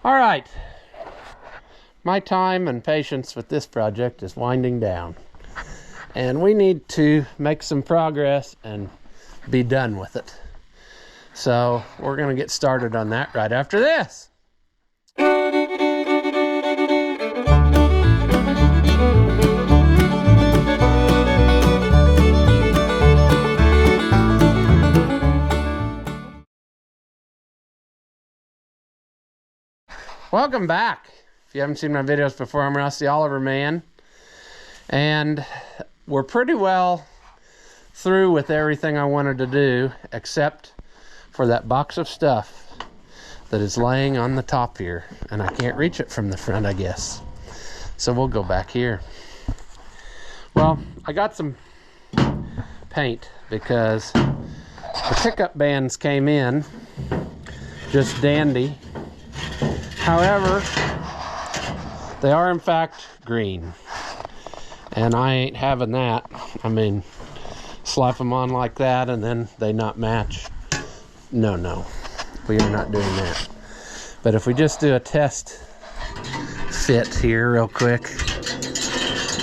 All right, my time and patience with this project is winding down, and we need to make some progress and be done with it. So we're going to get started on that right after this. Welcome back. If you haven't seen my videos before, I'm Ross the Oliver Man, and we're pretty well through with everything I wanted to do except for that box of stuff that is laying on the top here, and I can't reach it from the front, I guess. So we'll go back here. Well, I got some paint because the pickup bands came in just dandy. However, they are in fact green, and I ain't having that. I mean, slap them on like that and then they not match. No, we are not doing that. But if we just do a test fit here real quick,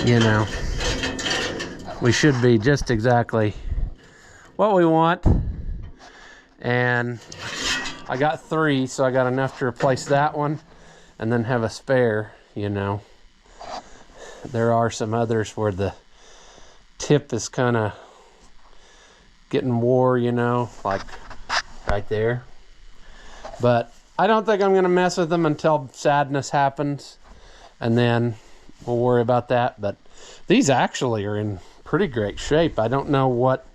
you know, we should be just exactly what we want. And I got 3, so I got enough to replace that one and then have a spare, you know. There are some others where the tip is kind of getting wore, you know, like right there. But I don't think I'm going to mess with them until sadness happens, and then we'll worry about that. But these actually are in pretty great shape. I don't know what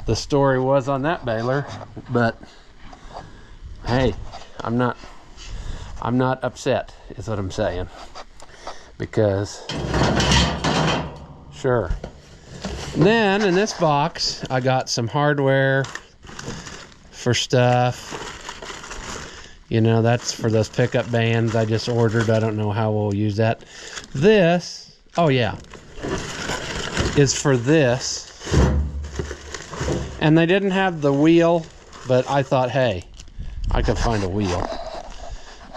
the story was on that baler, but hey, I'm not upset, is what I'm saying. Because, sure. Then in this box, I got some hardware for stuff. You know, that's for those pickup bands I just ordered. I don't know how we'll use that. This, oh yeah, is for this. And they didn't have the wheel, but I thought, hey, I could find a wheel.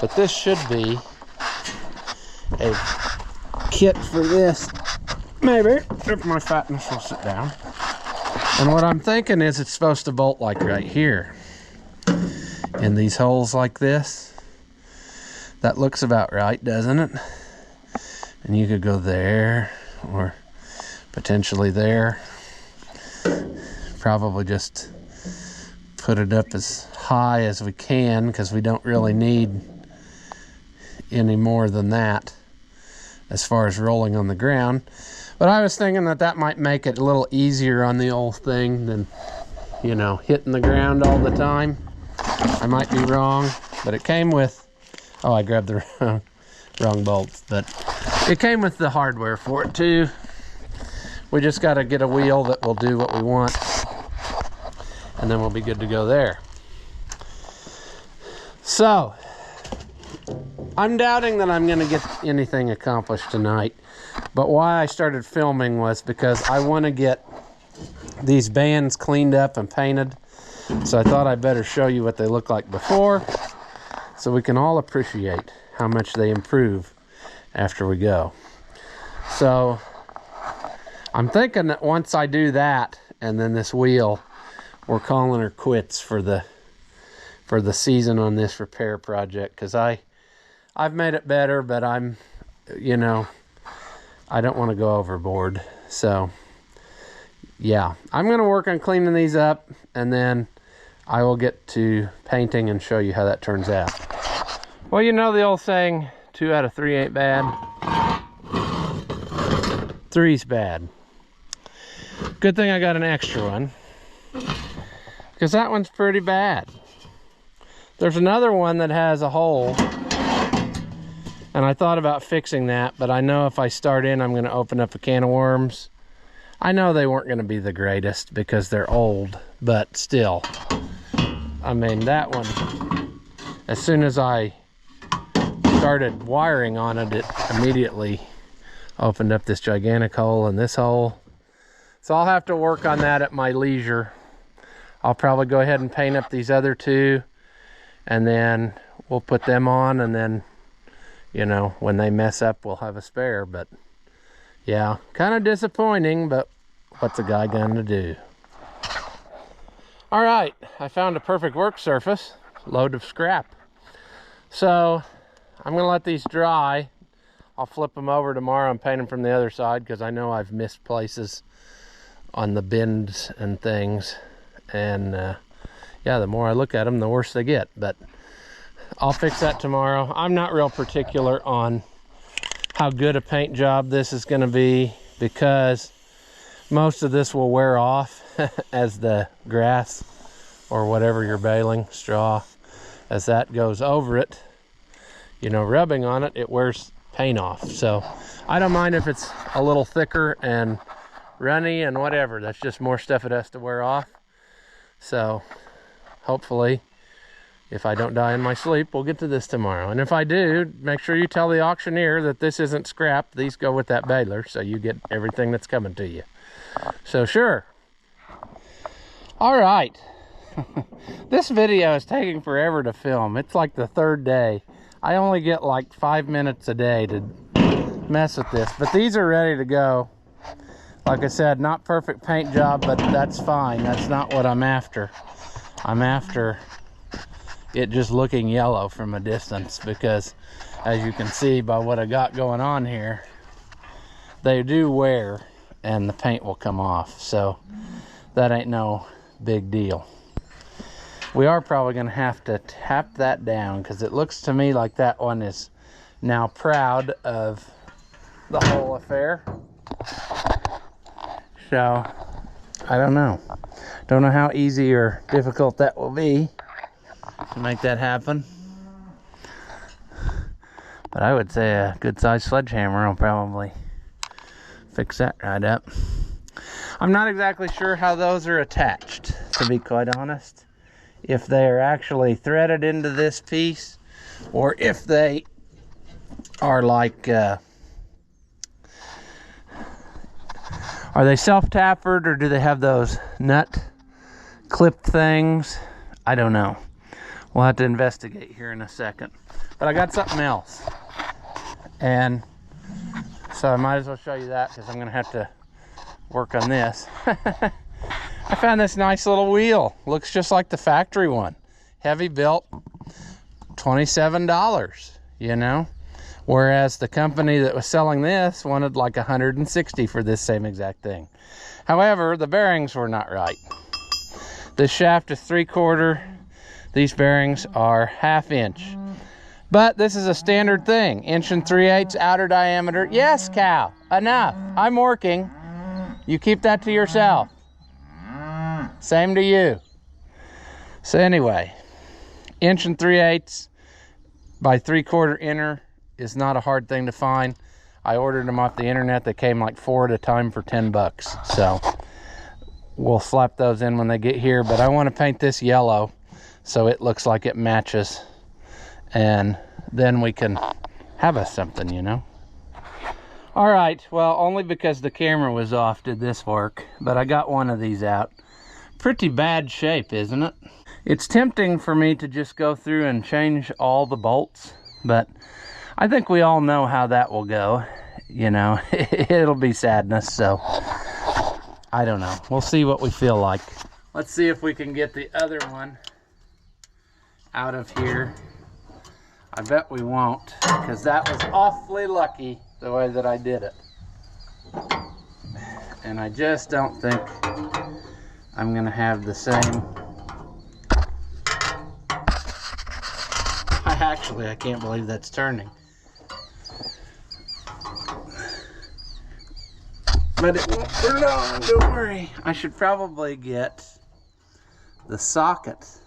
But this should be a kit for this, maybe, if my fatness will sit down. And what I'm thinking is it's supposed to bolt like right here in these holes like this. That looks about right, doesn't it? And you could go there or potentially there. Probably just put it up as high as we can, because we don't really need any more than that as far as rolling on the ground. But I was thinking that that might make it a little easier on the old thing than, you know, hitting the ground all the time. I might be wrong, but it came with, oh, I grabbed the wrong bolts, but it came with the hardware for it too. We just got to get a wheel that will do what we want, and then we'll be good to go there. So, I'm doubting that I'm going to get anything accomplished tonight, but why I started filming was because I want to get these bands cleaned up and painted. So I thought I'd better show you what they look like before, so we can all appreciate how much they improve after we go. So I'm thinking that once I do that, and then this wheel, we're calling her quits for the season on this repair project, because I've made it better, but I'm, you know, I don't want to go overboard. So yeah, I'm going to work on cleaning these up, and then I will get to painting and show you how that turns out. Well, you know the old saying, 2 out of 3 ain't bad. 3's bad. Good thing I got an extra one, because that one's pretty bad. There's another one that has a hole, and I thought about fixing that, but I know if I start in, I'm going to open up a can of worms. I know they weren't going to be the greatest because they're old, but still. I mean, that one, as soon as I started wiring on it, it immediately opened up this gigantic hole and this hole. So I'll have to work on that at my leisure. I'll probably go ahead and paint up these other two, and then we'll put them on, and then, you know, when they mess up, we'll have a spare. But yeah, kind of disappointing, but what's a guy gonna do? All right, I found a perfect work surface, load of scrap. So I'm gonna let these dry. I'll flip them over tomorrow and paint them from the other side, because I know I've missed places on the bends and things. And yeah, the more I look at them, the worse they get. But I'll fix that tomorrow. I'm not real particular on how good a paint job this is going to be, because most of this will wear off as the grass or whatever you're baling, straw, as that goes over it, you know, rubbing on it, it wears paint off. So I don't mind if it's a little thicker and runny and whatever. That's just more stuff it has to wear off. So hopefully, if I don't die in my sleep, we'll get to this tomorrow. And if I do, make sure you tell the auctioneer that this isn't scrap. These go with that baler, so you get everything that's coming to you. So sure. All right. This video is taking forever to film. It's like the third day. I only get like 5 minutes a day to mess with this, but these are ready to go. Like I said, not perfect paint job, but that's fine. That's not what I'm after. I'm after it just looking yellow from a distance, because as you can see by what I got going on here, they do wear and the paint will come off. So that ain't no big deal. We are probably going to have to tap that down, because it looks to me like that one is now proud of the whole affair. So I don't know. Don't know how easy or difficult that will be to make that happen. But I would say a good sized sledgehammer will probably fix that right up. I'm not exactly sure how those are attached, to be quite honest. If they are actually threaded into this piece, or if they are like, are they self-tapered, or do they have those nut clip things? I don't know. We'll have to investigate here in a second. But I got something else, and so I might as well show you that, because I'm going to have to work on this. I found this nice little wheel. Looks just like the factory one. Heavy built, $27, you know? Whereas the company that was selling this wanted like $160 for this same exact thing. However, the bearings were not right. This shaft is 3/4. These bearings are 1/2 inch. But this is a standard thing. 1 3/8 outer diameter. Yes, cow, enough. I'm working. You keep that to yourself. Same to you. So anyway, 1 3/8 by 3/4 inner is not a hard thing to find. I ordered them off the internet. They came like 4 at a time for $10. So we'll slap those in when they get here. But I want to paint this yellow so it looks like it matches. And then we can have us something, you know. All right, well, only because the camera was off did this work. But I got one of these out. Pretty bad shape, isn't it? It's tempting for me to just go through and change all the bolts, but I think we all know how that will go. You know, it'll be sadness, so I don't know. We'll see what we feel like. Let's see if we can get the other one out of here. I bet we won't, because that was awfully lucky the way that I did it. And I just don't think I'm gonna have the same. I can't believe that's turning. But it won't for long, don't worry. I should probably get the socket.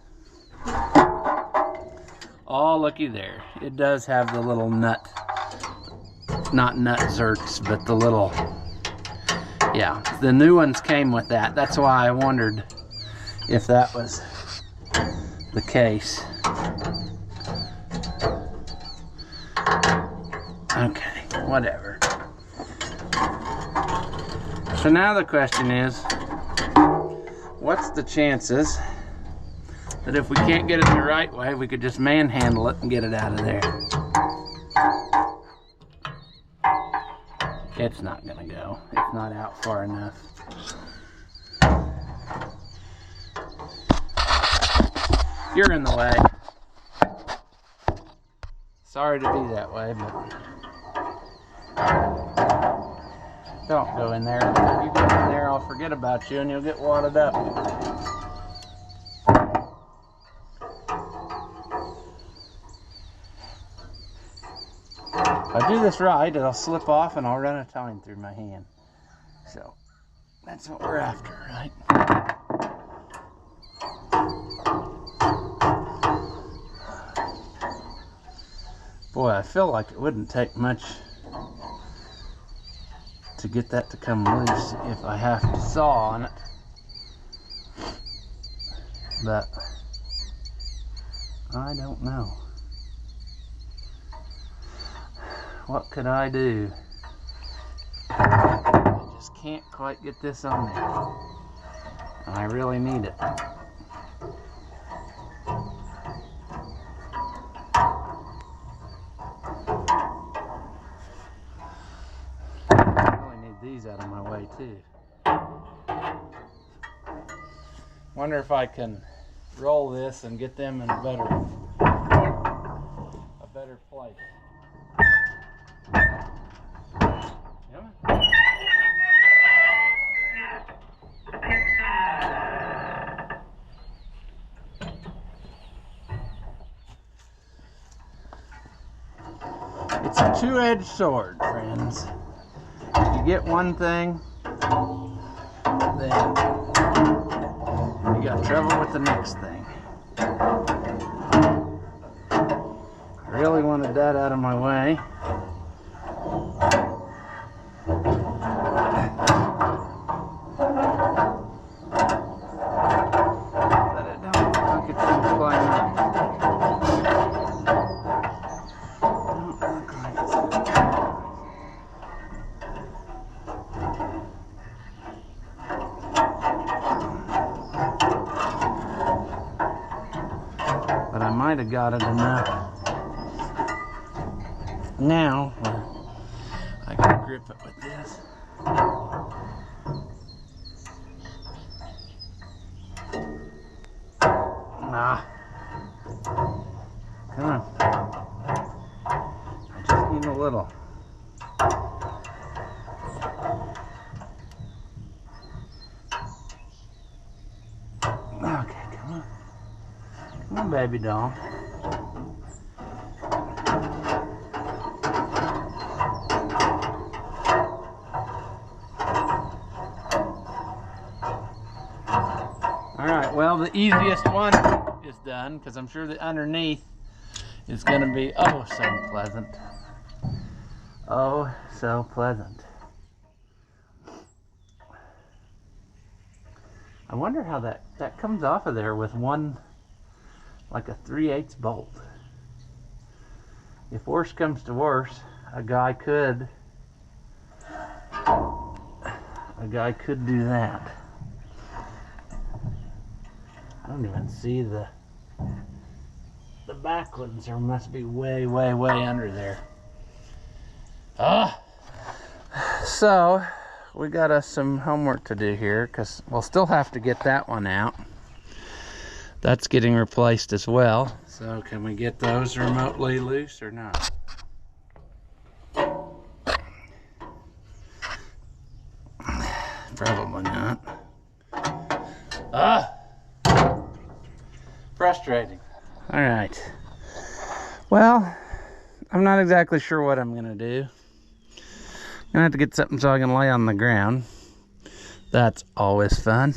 Oh, looky there. It does have the little nut, not nut zerts, but the little, yeah, the new ones came with that. That's why I wondered if that was the case. Okay, whatever. So now the question is, what's the chances that if we can't get it the right way, we could just manhandle it and get it out of there. It's not gonna go. It's not out far enough. You're in the way. Sorry to be that way, but don't go in there. If you go in there, I'll forget about you and you'll get wadded up. If I do this right, it'll slip off and I'll run a tine through my hand. So that's what we're after, right? Boy, I feel like it wouldn't take much to get that to come loose if I have to saw on it. But I don't know. What could I do? I just can't quite get this on there. And I really need it. These out of my way too. Wonder if I can roll this and get them in a better place. Yeah. It's a two-edged sword, friends. If you get one thing, then you got trouble with the next thing. I really wanted that out of my way. But I don't think it's going to fly right. Don't look like it's going to fly. But I might have got it enough now where I can grip it with this. Nah. Come on. I just need a little. Okay, come on. Come on, baby doll. Alright, well, the easiest one is done because I'm sure the underneath is going to be oh so pleasant. Oh, so pleasant. I wonder how that comes off of there with one, like a 3/8 bolt. If worse comes to worse, a guy could do that. I don't even see the back ones. There must be way under there. So we got us some homework to do here because we'll still have to get that one out. That's getting replaced as well. So can we get those remotely loose or not? Probably not. Frustrating. All right. Well, I'm not exactly sure what I'm gonna do. I'm gonna have to get something so I can lay on the ground. That's always fun.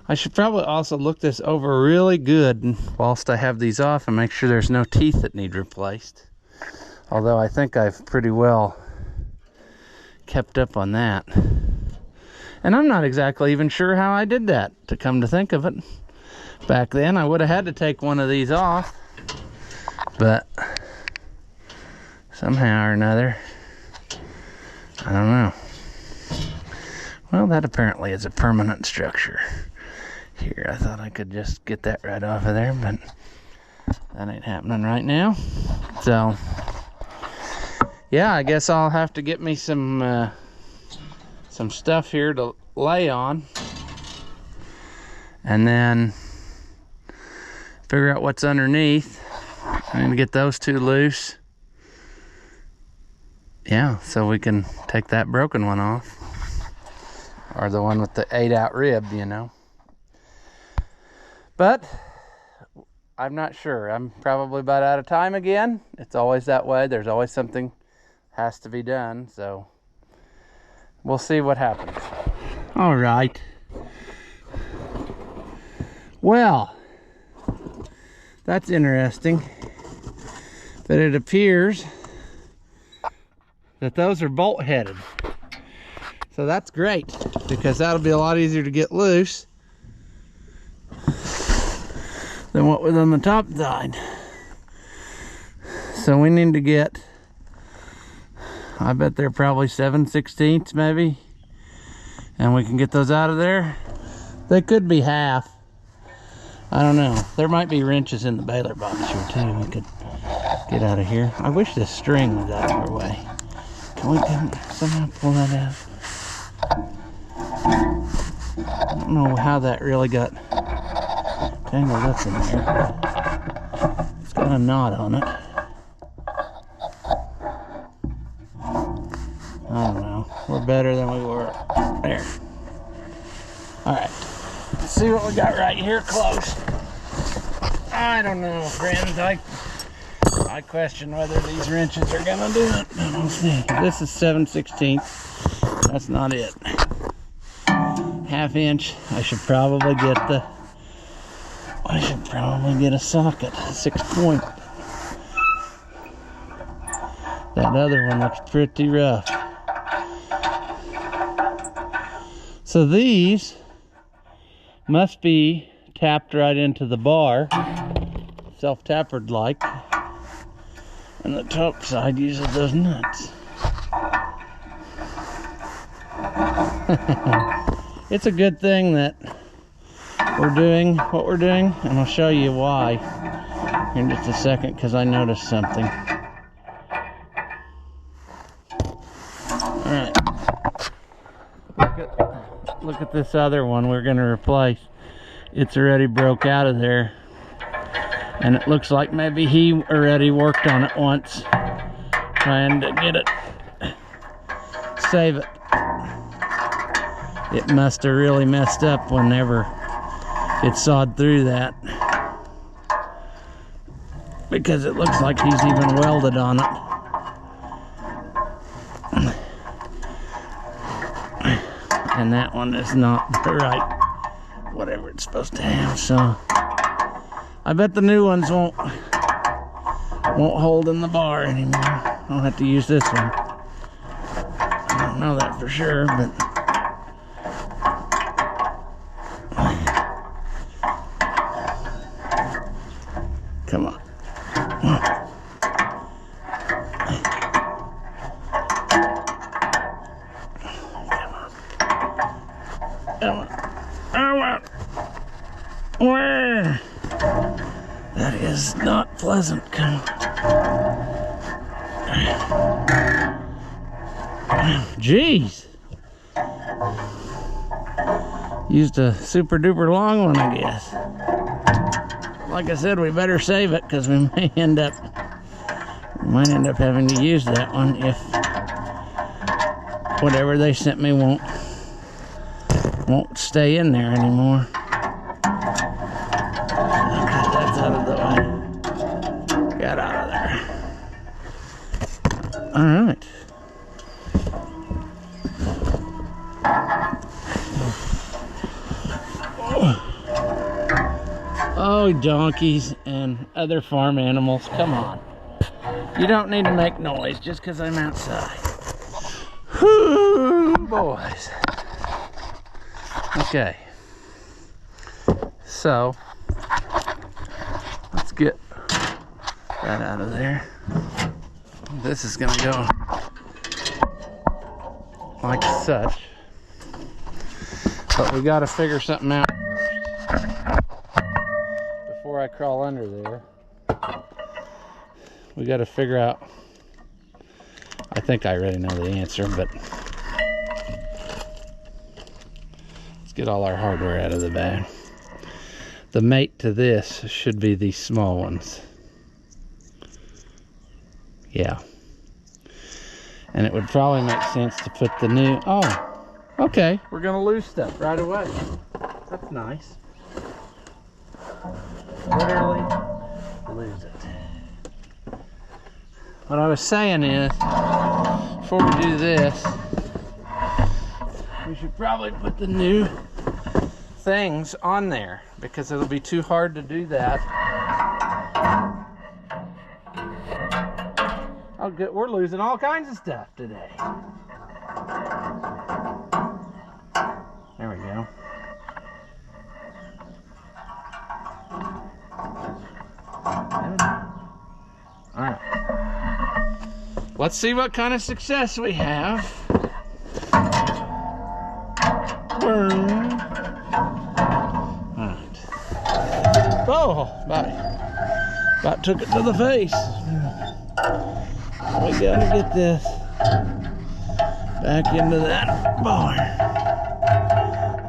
I should probably also look this over really good whilst I have these off and make sure there's no teeth that need replaced. Although I think I've pretty well kept up on that. And I'm not exactly even sure how I did that, to come to think of it. Back then I would have had to take one of these off, but somehow or another, I don't know. Well, that apparently is a permanent structure. Here, I thought I could just get that right off of there, but that ain't happening right now. So, yeah, I guess I'll have to get me some stuff here to lay on, and then figure out what's underneath. I need to get those two loose. Yeah, so we can take that broken one off, or the one with the 8-out rib, you know. But I'm not sure. I'm probably about out of time again. It's always that way. There's always something has to be done, so we'll see what happens. All right. Well, that's interesting. But it appears that those are bolt headed. So that's great, because that'll be a lot easier to get loose than what was on the top side. So we need to get, I bet they're probably 7/16 maybe, and we can get those out of there. They could be half. I don't know. There might be wrenches in the baler box here too. We could get out of here. I wish this string was out of our way. Can we somehow pull that out? I don't know how that really got tangled up in there. It's got a knot on it. I don't know. We're better than we were there. Alright. Let's see what we got right here close. I don't know, friends. I question whether these wrenches are gonna do it. We'll see. This is 7/16. That's not it. 1/2 inch. I should probably get a socket, 6-point. That other one looks pretty rough. So these must be tapped right into the bar, self-tapered like, and the top side uses those nuts. It's a good thing that we're doing what we're doing, and I'll show you why in just a second, because I noticed something. Alright, look at this other one we're going to replace. It's already broke out of there, and it looks like maybe he already worked on it once, trying to get it, save it. It must have really messed up whenever it sawed through that, because it looks like he's even welded on it. And that one is not the right, whatever it's supposed to have. So I bet the new ones won't hold in the bar anymore. I'll have to use this one. I don't know that for sure, but come on. That is not pleasant. Jeez. Used a super duper long one, I guess. Like I said, we better save it, because we might end up having to use that one if whatever they sent me won't stay in there anymore. Okay, that's out of the way. Get out of there. All right. Oh, donkeys and other farm animals, come on. You don't need to make noise just because I'm outside. Whoo, boys. Okay. So, let's get that out of there. This is going to go like such. But we got to figure something out first. before I crawl under there, we got to figure out, I think I already know the answer, but let's get all our hardware out of the bag. The mate to this should be these small ones. Yeah. And it would probably make sense to put the new, oh, okay, we're gonna lose stuff right away. That's nice. Literally lose it. What I was saying is, before we do this, we should probably put the new things on there, because it'll be too hard to do that. Oh, good. We're losing all kinds of stuff today. There we go. All right. Let's see what kind of success we have. All right. Oh, about took it to the face. We gotta get this back into that barn.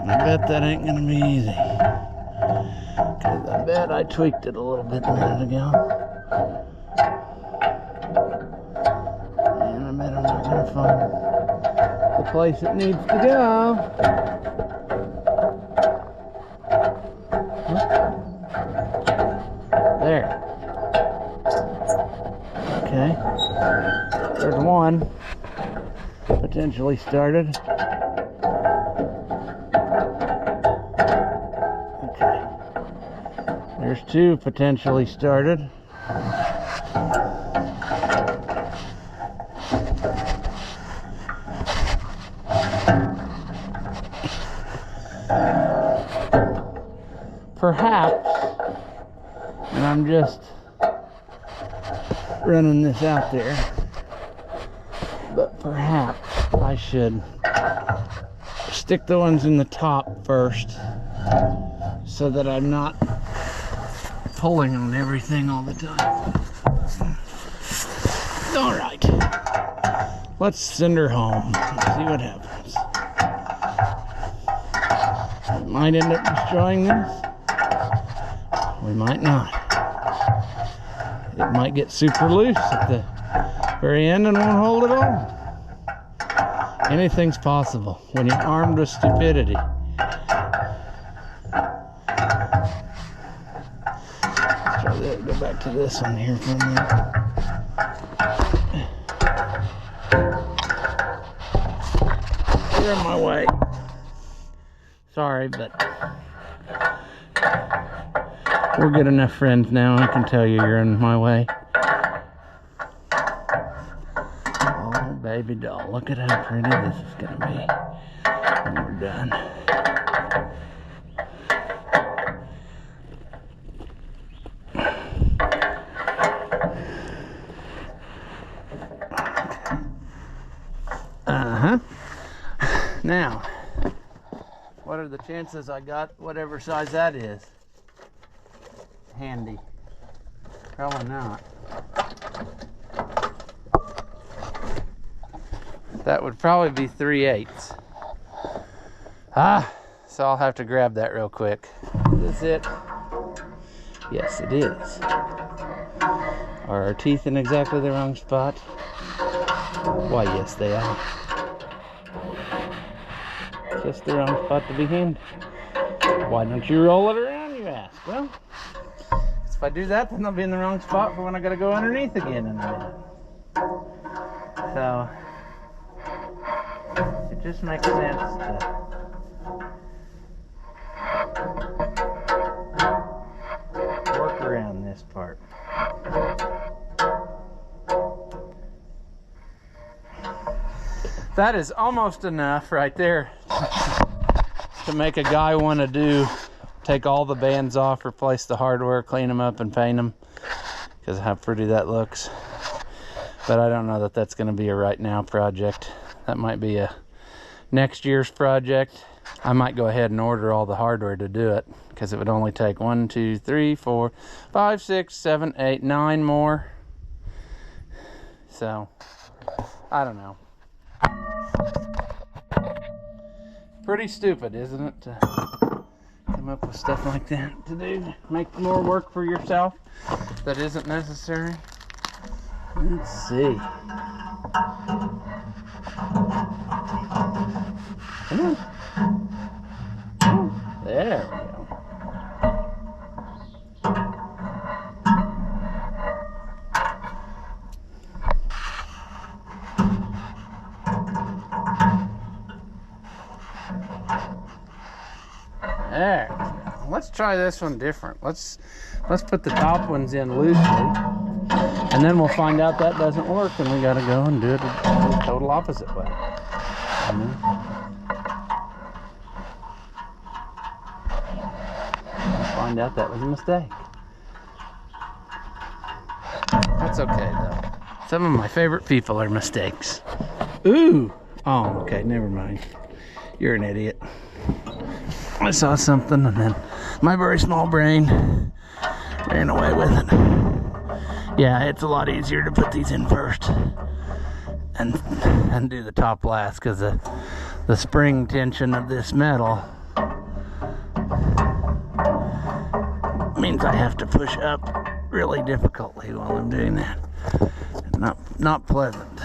And I bet that ain't gonna be easy, because I bet I tweaked it a little bit a minute ago. And I bet I'm not gonna find the place it needs to go. There. Okay. There's one potentially started. Okay. There's two potentially started. Perhaps, and I'm just running this out there, but perhaps I should stick the ones in the top first, so that I'm not pulling on everything all the time. All right, let's send her home and see what happens. We might end up destroying this. We might not. It might get super loose at the very end and won't hold at all. Anything's possible when you're armed with stupidity. Let's try to go back to this one here for a minute. You're in my way. Sorry, but we're good enough friends now. I can tell you're in my way. Oh, baby doll. Look at how pretty this is going to be when we're done. Uh-huh. Now, what are the chances I got whatever size that is handy? Probably not. That would probably be 3/8. So I'll have to grab that real quick. Is this it? Yes, it is. Are our teeth in exactly the wrong spot? Why, yes, they are. Just the wrong spot to be handy. Why don't you roll it around, you ask? Well, if I do that, then they'll be in the wrong spot for when I gotta go underneath again in a minute. So it just makes sense to work around this part. That is almost enough right there to make a guy want to take all the bands off, replace the hardware, clean them up and paint them, because of how pretty that looks. But I don't know that that's going to be a right now project. That might be a next year's project. I might go ahead and order all the hardware to do it, because it would only take 1, 2, 3, 4, 5, 6, 7, 8, 9 more. So, I don't know. Pretty stupid, isn't it, to come up with stuff like that to do? Make more work for yourself that isn't necessary. Let's see. Come on. There we go. There. Let's try this one different. Let's put the top ones in loosely, and then we'll find out that doesn't work, and we gotta go and do it the total opposite way. Find out that was a mistake. That's okay though. Some of my favorite people are mistakes. Ooh! Oh, okay, never mind. You're an idiot. I saw something and then my very small brain ran away with it. Yeah, it's a lot easier to put these in first and do the top last, because the spring tension of this metal means I have to push up really difficultly while I'm doing that. Not pleasant.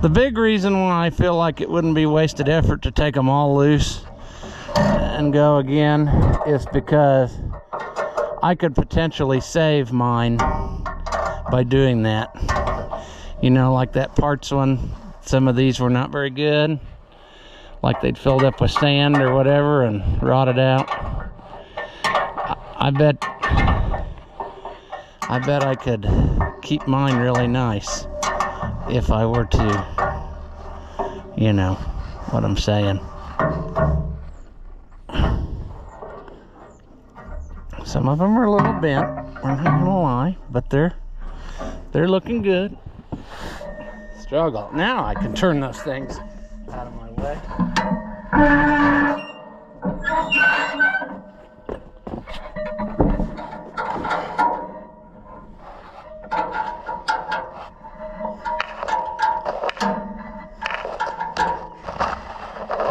The big reason why I feel like it wouldn't be wasted effort to take them all loose and go again is because I could potentially save mine by doing that. You know, like that parts one, some of these were not very good. Like they'd filled up with sand or whatever and rotted out. I bet I could keep mine really nice if I were to, you know what I'm saying. Some of them are a little bent, I'm not gonna lie, but they're looking good. Struggle. Now I can turn those things out of my way.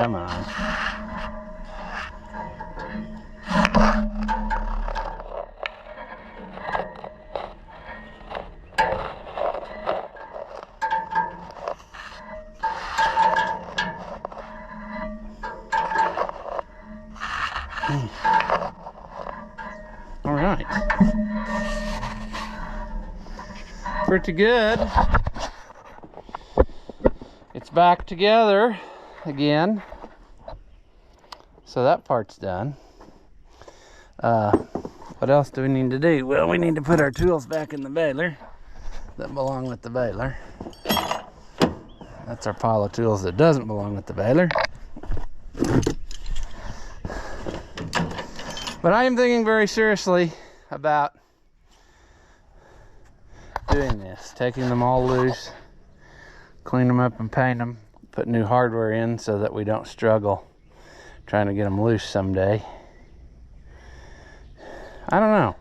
Come on. All right. Pretty good. It's back together again. So that part's done. What else do we need to do? Well, we need to put our tools back in the baler that belong with the baler. That's our pile of tools that doesn't belong with the baler. But I am thinking very seriously about doing this, taking them all loose, clean them up and paint them, put new hardware in so that we don't struggle trying to get them loose someday. I don't know.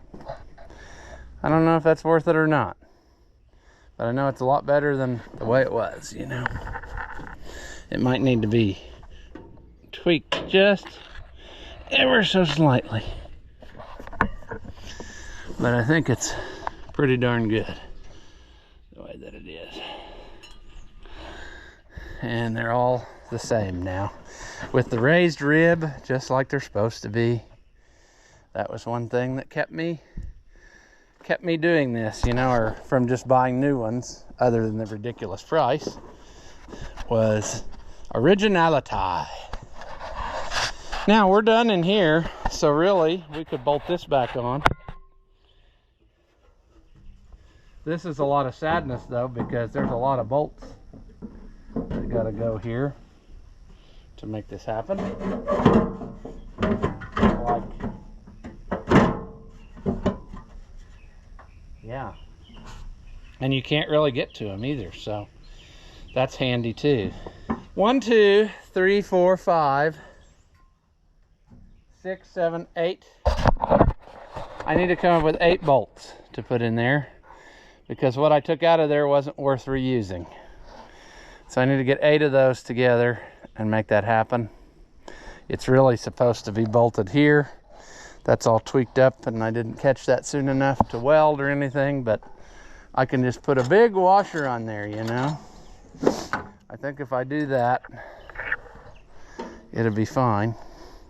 I don't know if that's worth it or not. But I know it's a lot better than the way it was, you know. It might need to be tweaked just ever so slightly. But I think it's pretty darn good the way that it is. And they're all the same now, with the raised rib just like they're supposed to be. That was one thing that kept me doing this, you know, or from just buying new ones, other than the ridiculous price, was originality. Now we're done in here, so really we could bolt this back on. This is a lot of sadness though, because there's a lot of bolts that gotta go here to make this happen. Like, yeah, and you can't really get to them either, so That's handy too. 1, 2, 3, 4, 5, 6, 7, 8. I need to come up with 8 bolts to put in there because what I took out of there wasn't worth reusing. So I need to get 8 of those together and make that happen. It's really supposed to be bolted here. That's all tweaked up and I didn't catch that soon enough to weld or anything, but I can just put a big washer on there, you know. I think if I do that, it'll be fine.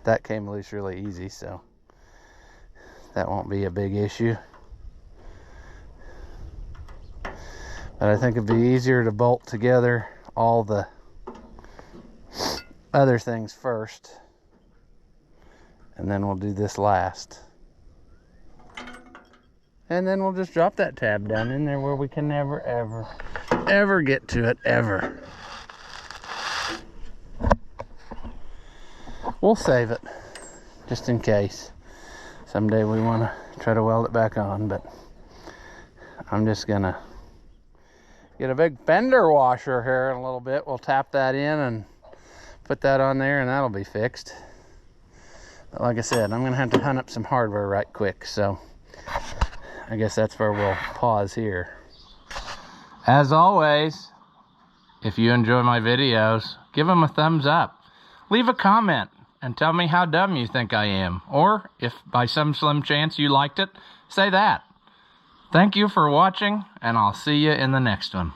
That came loose really easy, so that won't be a big issue. But I think it'd be easier to bolt together all the other things first, and then we'll do this last. And then we'll just drop that tab down in there where we can never, ever get to it, ever. We'll save it, just in case. Someday we want to try to weld it back on, but I'm just gonna get a big fender washer here in a little bit. We'll tap that in and put that on there and that'll be fixed. But like I said, I'm gonna have to hunt up some hardware right quick, so I guess that's where we'll pause here. As always, if you enjoy my videos, give them a thumbs up. Leave a comment and tell me how dumb you think I am. Or if by some slim chance you liked it, say that. Thank you for watching, and I'll see you in the next one.